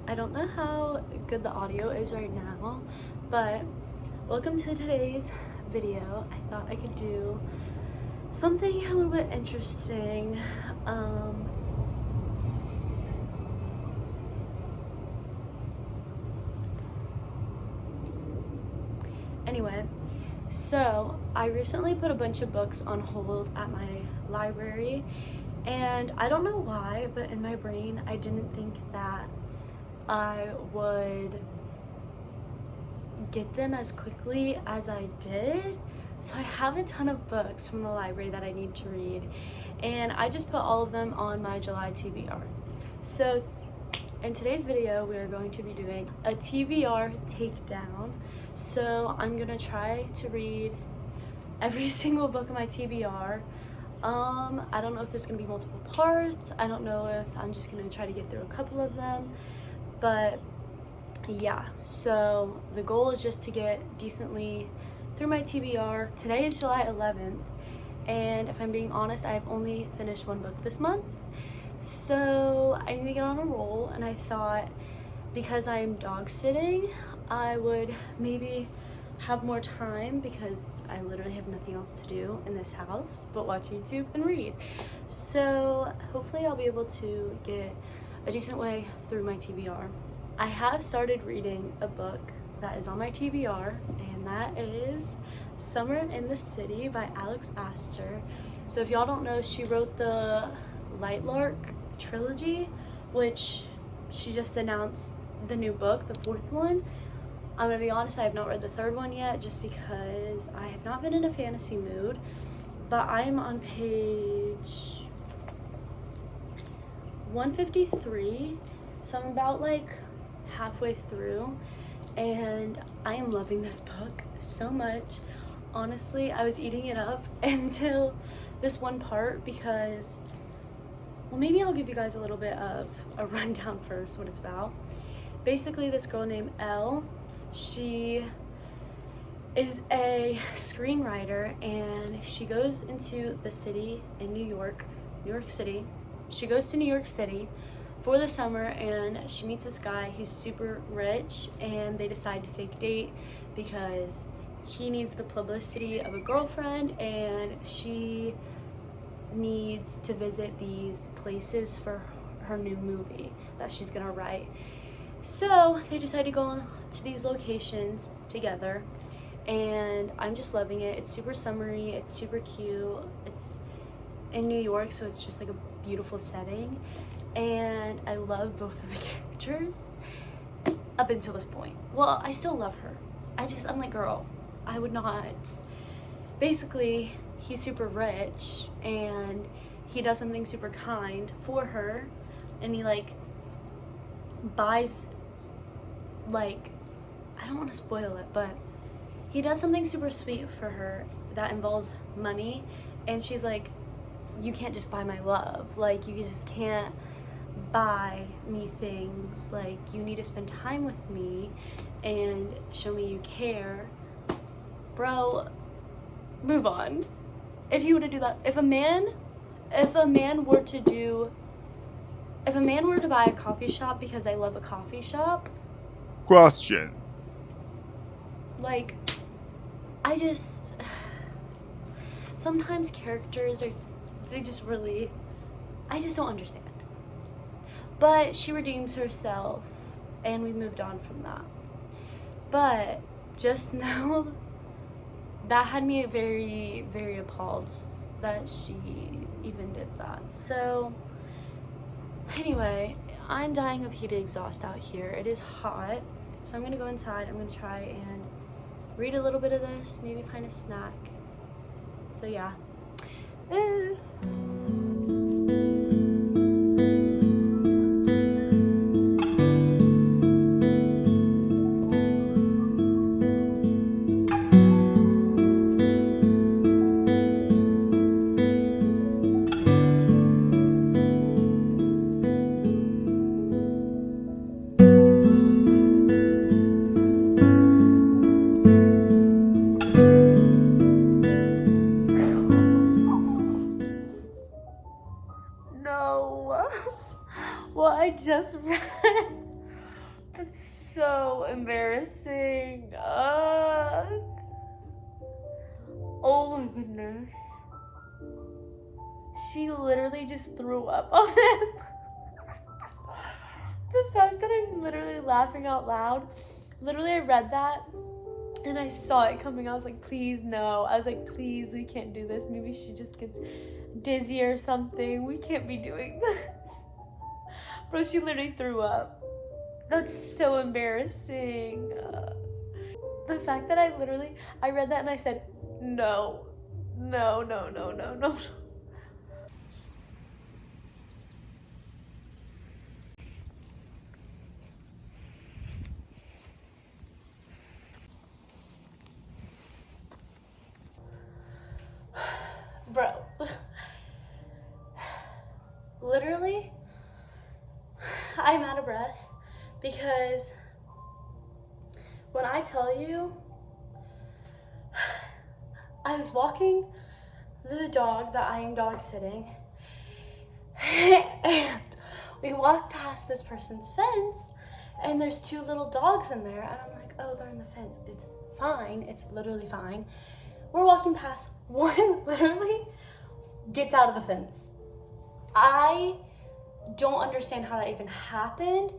I don't know how good the audio is right now, but welcome to today's video. I thought I could do something a little bit interesting. Anyway, so I recently put a bunch of books on hold at my library, and I don't know why, but in my brain I didn't think that I would get them as quickly as I did. So I have a ton of books from the library that I need to read, and I just put all of them on my July TBR. So in today's video, we are going to be doing a TBR takedown. So I'm gonna try to read every single book in my TBR. I don't know if there's gonna be multiple parts. I don't know if I'm just gonna try to get through a couple of them. But yeah, so the goal is just to get decently through my TBR. Today is July 11th, and if I'm being honest, I've only finished one book this month. So I need to get on a roll, and I thought because I'm dog sitting, I would maybe have more time because I literally have nothing else to do in this house but watch YouTube and read. So hopefully I'll be able to get a decent way through my TBR. I have started reading a book that is on my TBR, and that is Summer in the City by Alex Astor. So if y'all don't know, she wrote the Lightlark trilogy, which she just announced the new book, the fourth one. I'm gonna be honest, I have not read the third one yet just because I have not been in a fantasy mood, but I'm on page 153, so I'm about like halfway through, and I am loving this book so much. Honestly, I was eating it up until this one part because, well, maybe I'll give you guys a little bit of a rundown first, what it's about. Basically, this girl named Elle, she is a screenwriter, and she goes into the city in New York City. She goes to New York City for the summer, and she meets this guy who's super rich, and they decide to fake date because he needs the publicity of a girlfriend, and she needs to visit these places for her new movie that she's gonna write. So they decide to go to these locations together, and I'm just loving it. It's super summery, it's super cute, it's in New York, so it's just like a beautiful setting, and I love both of the characters up until this point. Well, I still love her. I'm like, girl, I would not. Basically, he's super rich, and he does something super kind for her, and he like buys, like, I don't want to spoil it, but he does something super sweet for her that involves money, and she's like, you can't just buy my love, like you just can't buy me things, like you need to spend time with me and show me you care. Bro, move on. If you were to do that, if a man were to buy a coffee shop because I love a coffee shop. Question. Like, sometimes characters I just don't understand. But she redeems herself, and we moved on from that. But just know that had me very, very appalled that she even did that. So anyway, I'm dying of heated exhaust out here. It is hot, so I'm gonna go inside. I'm gonna try and read a little bit of this, maybe find a snack. So yeah. No. Well, I just read That's so embarrassing. Oh my goodness. She literally just threw up on him. The fact that I'm literally laughing out loud. Literally, I read that and I saw it coming. I was like, please no. I was like, please, we can't do this. Maybe she just gets dizzy or something. We can't be doing this. Bro, she literally threw up. That's so embarrassing. The fact that I read that and I said, no, no, no, no, no, no. Bro, literally, I'm out of breath because when I tell you, I was walking the dog that I am dog sitting, and we walked past this person's fence, and there's 2 little dogs in there, and I'm like, oh, they're in the fence. It's fine. It's literally fine. We're walking past, one literally gets out of the fence. I don't understand how that even happened.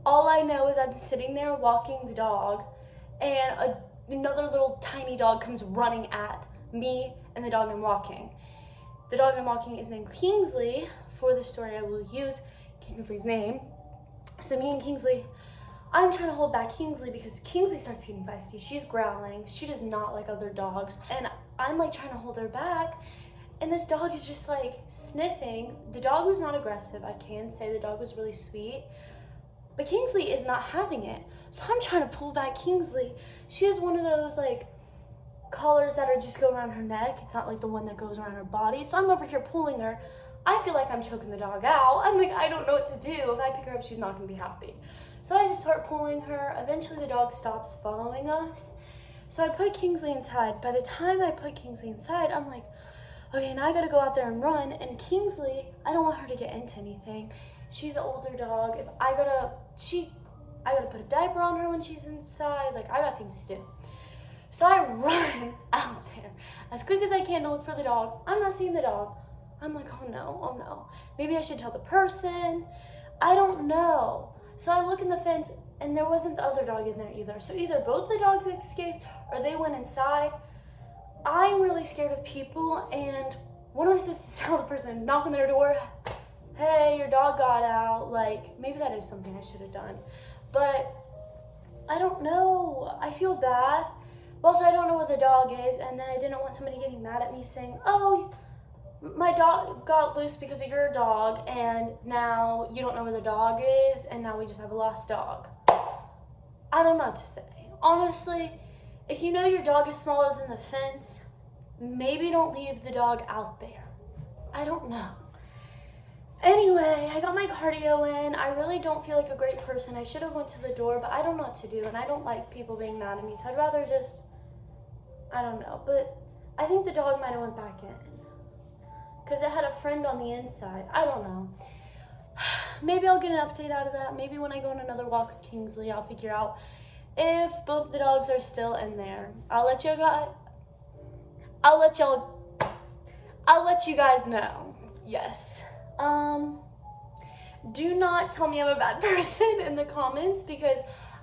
All I know is I'm sitting there walking the dog, and another little tiny dog comes running at me and the dog I'm walking. The dog I'm walking is named Kingsley. For this story, I will use Kingsley's name. So me and Kingsley, I'm trying to hold back Kingsley because Kingsley starts getting feisty. She's growling. She does not like other dogs. And I'm like trying to hold her back. And this dog is just like sniffing. The dog was not aggressive. I can say the dog was really sweet. But Kingsley is not having it. So I'm trying to pull back Kingsley. She has one of those like collars that are just go around her neck. It's not like the one that goes around her body. So I'm over here pulling her. I feel like I'm choking the dog out. I'm like, I don't know what to do. If I pick her up, she's not gonna be happy. So I just start pulling her. Eventually the dog stops following us. So I put Kingsley inside. By the time I put Kingsley inside, I'm like, okay, now I gotta go out there and run. And Kingsley, I don't want her to get into anything. She's an older dog. If I gotta put a diaper on her when she's inside. Like, I got things to do. So I run out there as quick as I can to look for the dog. I'm not seeing the dog. I'm like, oh no. Maybe I should tell the person. I don't know. So I look in the fence and there wasn't the other dog in there either. So either both the dogs escaped or they went inside. I'm really scared of people, and what am I supposed to tell the person? Knock on their door, hey, your dog got out. Like, maybe that is something I should have done. But I don't know. I feel bad. But also, I don't know where the dog is, and then I didn't want somebody getting mad at me saying, oh, my dog got loose because of your dog, and now you don't know where the dog is, and now we just have a lost dog. I don't know what to say. Honestly, if you know your dog is smaller than the fence, maybe don't leave the dog out there. I don't know. Anyway, I got my cardio in. I really don't feel like a great person. I should have went to the door, but I don't know what to do, and I don't like people being mad at me, so I'd rather just, I don't know. But I think the dog might have went back in because it had a friend on the inside. I don't know. Maybe I'll get an update out of that. Maybe when I go on another walk with Kingsley, I'll figure out if both the dogs are still in there. I'll let you guys know. Yes. Do not tell me I'm a bad person in the comments because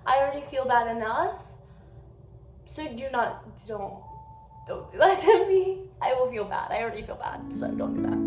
I already feel bad enough. So don't do that to me. I will feel bad. I already feel bad, so don't do that.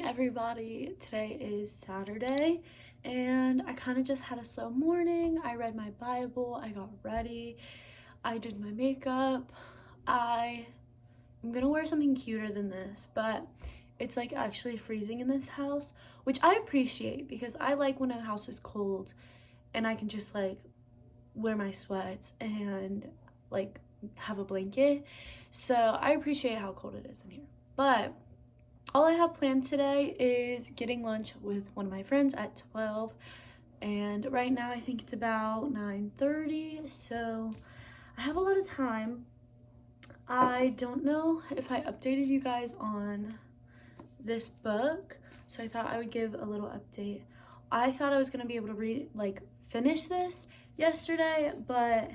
Everybody, today is Saturday and I kind of just had a slow morning. I read my Bible, I got ready, I did my makeup. I'm gonna wear something cuter than this, but it's like actually freezing in this house, which I appreciate because I like when a house is cold and I can just like wear my sweats and like have a blanket. So I appreciate how cold it is in here. But all I have planned today is getting lunch with one of my friends at 12. And right now I think it's about 9:30, so I have a lot of time. I don't know if I updated you guys on this book, so I thought I would give a little update. I thought I was gonna be able to finish this yesterday, but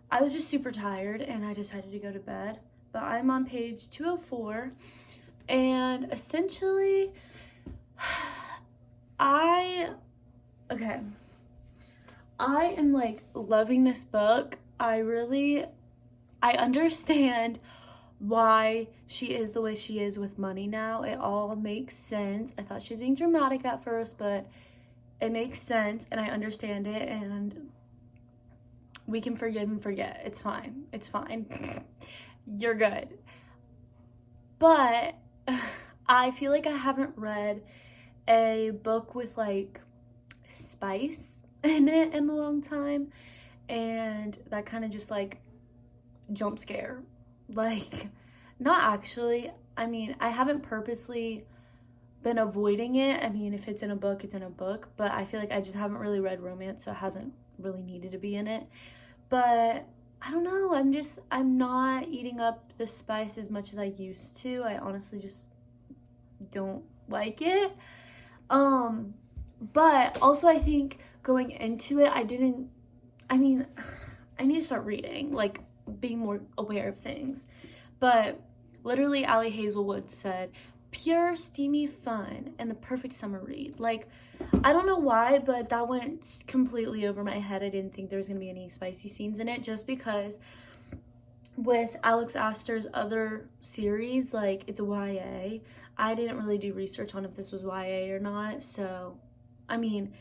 I was just super tired and I decided to go to bed. But I'm on page 204, and essentially I am like loving this book. I understand why she is the way she is with money now. It all makes sense. I thought she was being dramatic at first, but it makes sense and I understand it, and we can forgive and forget. It's fine. It's fine. You're good. But I feel like I haven't read a book with like spice in it in a long time, and that kind of just like jump scare, like, not actually, I mean, I haven't purposely been avoiding it. I mean, if it's in a book, it's in a book, but I feel like I just haven't really read romance, so it hasn't really needed to be in it. But I don't know, I'm not eating up the spice as much as I used to. I honestly just don't like it. But also I think going into it, I need to start reading, like being more aware of things. But literally Allie Hazelwood said, pure steamy fun and the perfect summer read. Like, I don't know why, but that went completely over my head. I didn't think there was gonna be any spicy scenes in it, just because with Alex Astor's other series, like, it's a YA. I didn't really do research on if this was YA or not, so I mean,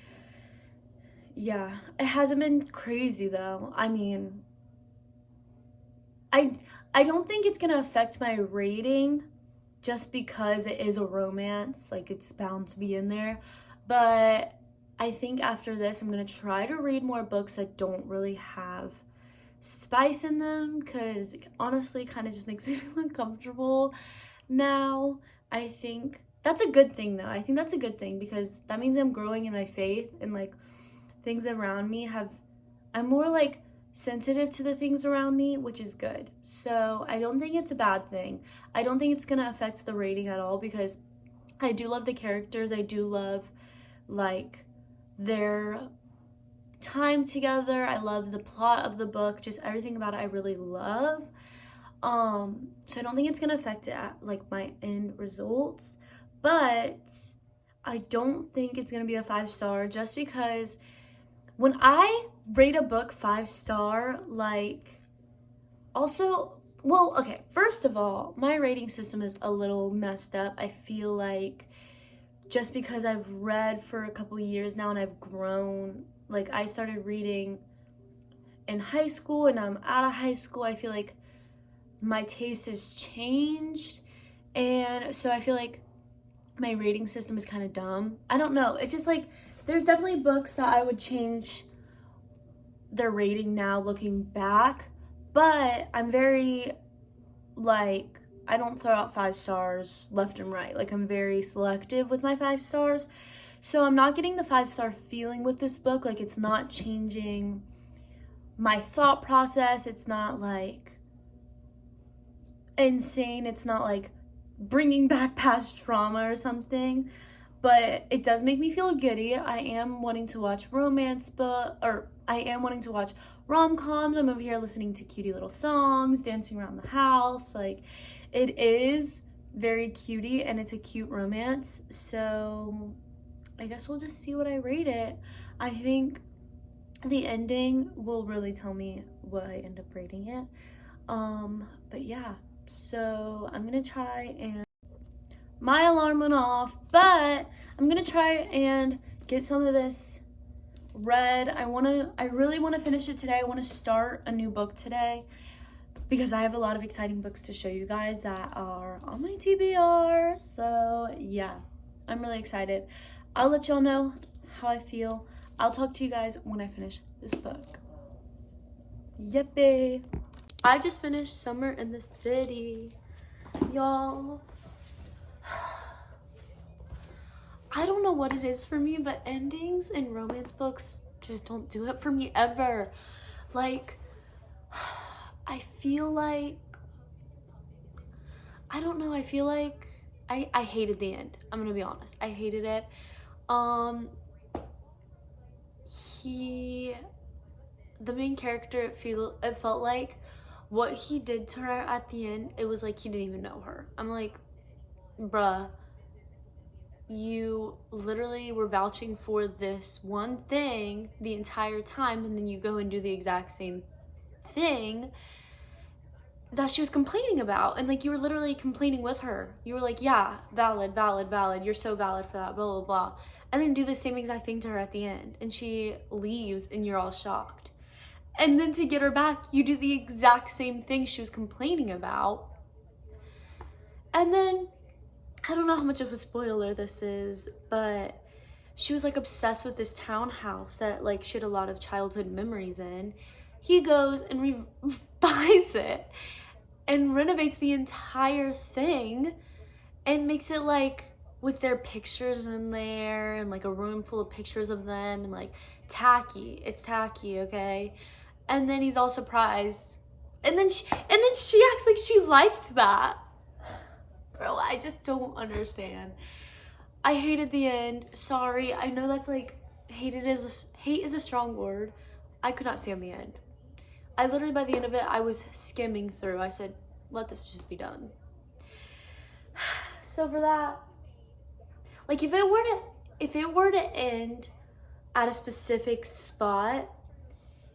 yeah, it hasn't been crazy though. I mean, I don't think it's gonna affect my rating just because it is a romance, like it's bound to be in there. But I think after this, I'm gonna try to read more books that don't really have spice in them, because honestly kind of just makes me feel uncomfortable now. I think that's a good thing though. I think that's a good thing because that means I'm growing in my faith, and like things around me I'm more like sensitive to the things around me, which is good. So I don't think it's a bad thing. I don't think it's gonna affect the rating at all, because I do love the characters. I do love like their time together. I love the plot of the book, just everything about it I really love. So I don't think it's gonna affect it at like my end results, but I don't think it's gonna be a 5-star, just because when I rate a book 5-star, like, also, well, okay, first of all, my rating system is a little messed up. I feel like just because I've read for a couple years now and I've grown, like I started reading in high school and I'm out of high school, I feel like my taste has changed, and so I feel like my rating system is kind of dumb. I don't know, it's just like there's definitely books that I would change their rating now looking back, but I'm very like, I don't throw out 5 stars left and right. Like, I'm very selective with my 5 stars, so I'm not getting the 5-star feeling with this book. Like, it's not changing my thought process. It's not like insane. It's not like bringing back past trauma or something, but it does make me feel giddy. I am wanting to watch I am wanting to watch rom-coms. I'm over here listening to cutie little songs, dancing around the house. Like, it is very cutie and it's a cute romance. So I guess we'll just see what I rate it. I think the ending will really tell me what I end up rating it. But yeah, so I'm gonna try, and my alarm went off, but I'm gonna try and get some of this read. I really want to finish it today. I want to start a new book today because I have a lot of exciting books to show you guys that are on my TBR. So yeah, I'm really excited. I'll let y'all know how I feel. I'll talk to you guys when I finish this book. Yippee. I just finished Summer in the City, y'all. I don't know what it is for me, but endings in romance books just don't do it for me ever. Like, I feel like, I don't know, I feel like I hated the end. I'm gonna be honest. I hated it. The main character, it felt like what he did to her at the end, it was like he didn't even know her. I'm like, bruh, you literally were vouching for this one thing the entire time, and then you go and do the exact same thing that she was complaining about, and like you were literally complaining with her. You were like, yeah, valid, you're so valid for that, blah blah blah, and then do the same exact thing to her at the end, and she leaves and you're all shocked. And then to get her back, you do the exact same thing she was complaining about. And then, I don't know how much of a spoiler this is, but she was like obsessed with this townhouse that like she had a lot of childhood memories in. He goes and buys it and renovates the entire thing and makes it like with their pictures in there and like a room full of pictures of them and like tacky. It's tacky, okay? And then he's all surprised. And then she acts like she liked that. Bro, I just don't understand. I hated the end. Sorry. I know that's like, hate is a strong word. I could not stand the end. I literally, by the end of it, I was skimming through. I said, let this just be done. So for that, like if it were to end at a specific spot,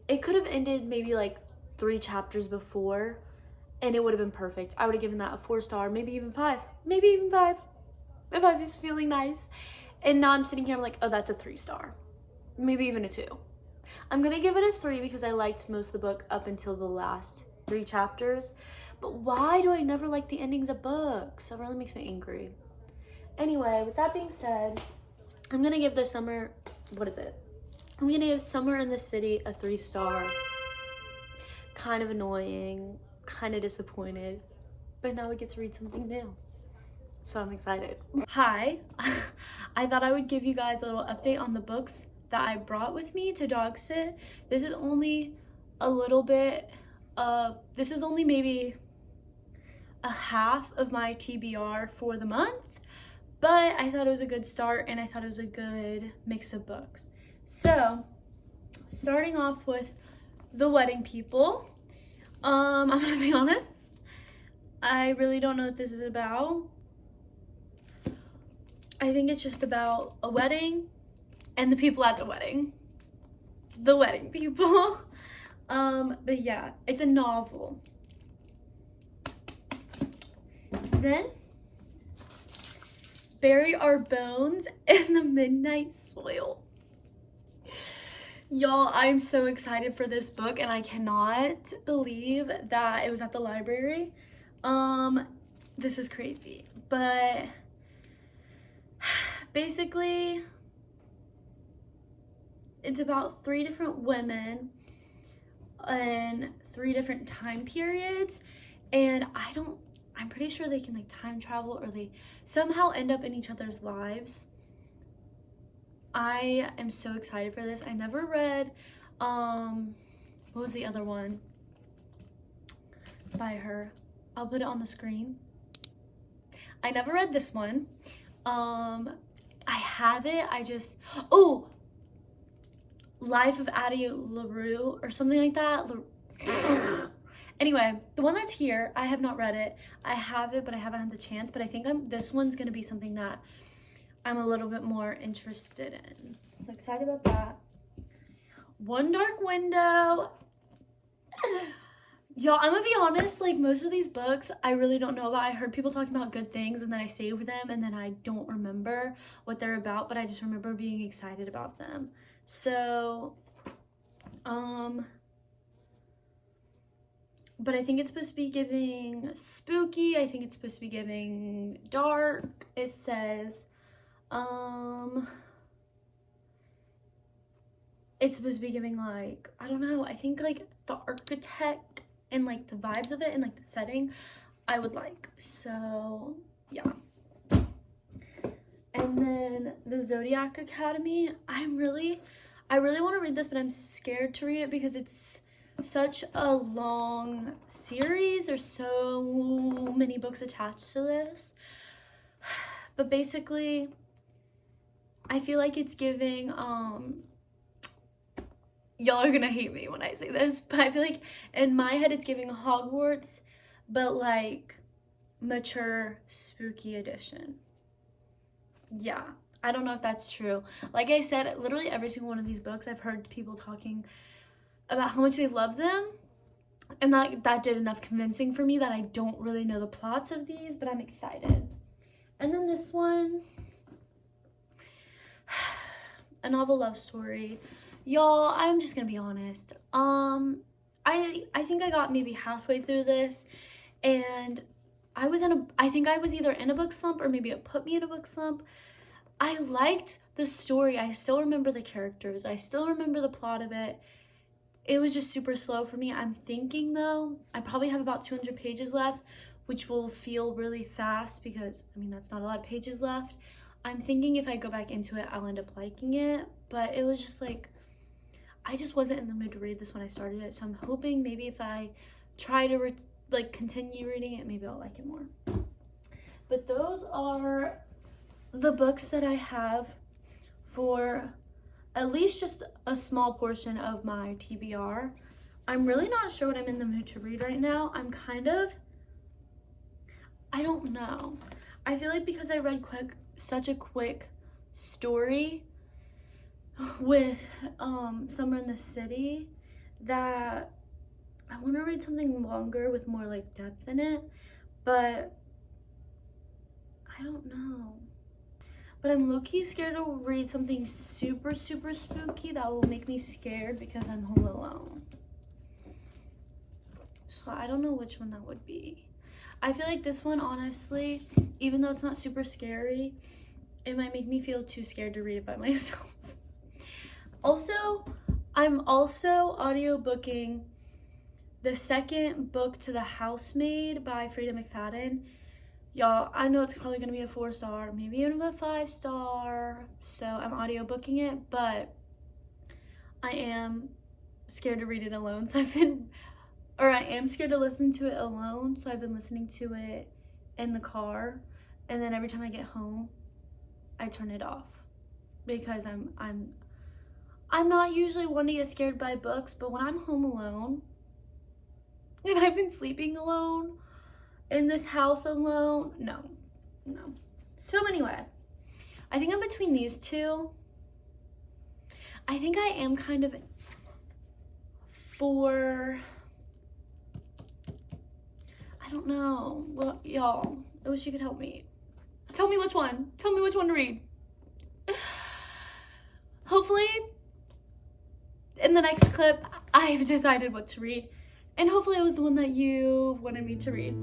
it could have ended maybe like 3 chapters before, and it would have been perfect. I would have given that a 4-star, maybe even 5. Maybe even 5. If I was feeling nice. And now I'm sitting here, I'm like, oh, that's a 3-star. Maybe even a 2. I'm gonna give it a 3 because I liked most of the book up until the last 3 chapters. But why do I never like the endings of books? That really makes me angry. Anyway, with that being said, I'm gonna give this summer, what is it? I'm gonna give Summer in the City a 3-star. Kind of annoying, kind of disappointed, but now we get to read something new. So I'm excited. Hi, I thought I would give you guys a little update on the books that I brought with me to dog sit. This is only a little bit this is only maybe a half of my TBR for the month, but I thought it was a good start and I thought it was a good mix of books. So, starting off with The Wedding People. I'm gonna be honest, I really don't know what this is about. I think it's just about a wedding and the people at the wedding. The Wedding People. But yeah, it's a novel. Then, Bury Our Bones in the Midnight Soil. Y'all, I'm so excited for this book and I cannot believe that it was at the library. This is crazy, but basically it's about 3 different women in 3 different time periods, and I'm pretty sure they can like time travel or they somehow end up in each other's lives. I am so excited for this. I never read, what was the other one by her? I'll put it on the screen. I never read this one. I have it, Life of Addie LaRue or something like that. Anyway, the one that's here, I have not read it. I have it, but I haven't had the chance. But I think this one's gonna be something that I'm a little bit more interested in. So excited about that. One Dark Window. Y'all, I'm gonna be honest, like most of these books I really don't know about. I heard people talking about good things and then I save them and then I don't remember what they're about, but I just remember being excited about them. So, but I think it's supposed to be giving spooky. I think it's supposed to be giving dark. It says, it's supposed to be giving like, I don't know, I think like the architect and like the vibes of it and like the setting I would like. So yeah. And then the Zodiac Academy, I really want to read this, but I'm scared to read it because it's such a long series. There's so many books attached to this. But basically, I feel like it's giving, y'all are gonna hate me when I say this, but I feel like in my head it's giving Hogwarts, but like mature, spooky edition. Yeah, I don't know if that's true. Like I said, literally every single one of these books, I've heard people talking about how much they love them, and that did enough convincing for me that I don't really know the plots of these, but I'm excited. And then this one, a novel love story. Y'all, I'm just gonna be honest. I think I got maybe halfway through this, and I think I was either in a book slump or maybe it put me in a book slump. I liked the story. I still remember the characters. I still remember the plot of it. It was just super slow for me. I'm thinking though, I probably have about 200 pages left, which will feel really fast because, I mean, that's not a lot of pages left. I'm thinking if I go back into it, I'll end up liking it, but it was just like, I just wasn't in the mood to read this when I started it, so I'm hoping maybe if I try to continue reading it, maybe I'll like it more. But those are the books that I have for at least just a small portion of my TBR. I'm really not sure what I'm in the mood to read right now. I don't know. I feel like because I read such a quick story with Summer in the City, that I want to read something longer with more like depth in it, but I don't know. But I'm low-key scared to read something super, super spooky that will make me scared because I'm home alone. So I don't know which one that would be. I feel like this one, honestly, even though it's not super scary, it might make me feel too scared to read it by myself. Also, I'm also audiobooking the second book to The Housemaid by Frida McFadden. Y'all, I know it's probably gonna be a 4-star, maybe even a 5-star. So I'm audiobooking it, but I am scared to read it alone. So I am scared to listen to it alone. So I've been listening to it in the car, and then every time I get home, I turn it off because I'm not usually one to get scared by books, but when I'm home alone and I've been sleeping alone in this house alone, no. So anyway, I think I'm between these two. I think I am kind of I don't know. Well, y'all, I wish you could help me. Tell me which one to read. Hopefully, in the next clip, I've decided what to read. And hopefully it was the one that you wanted me to read.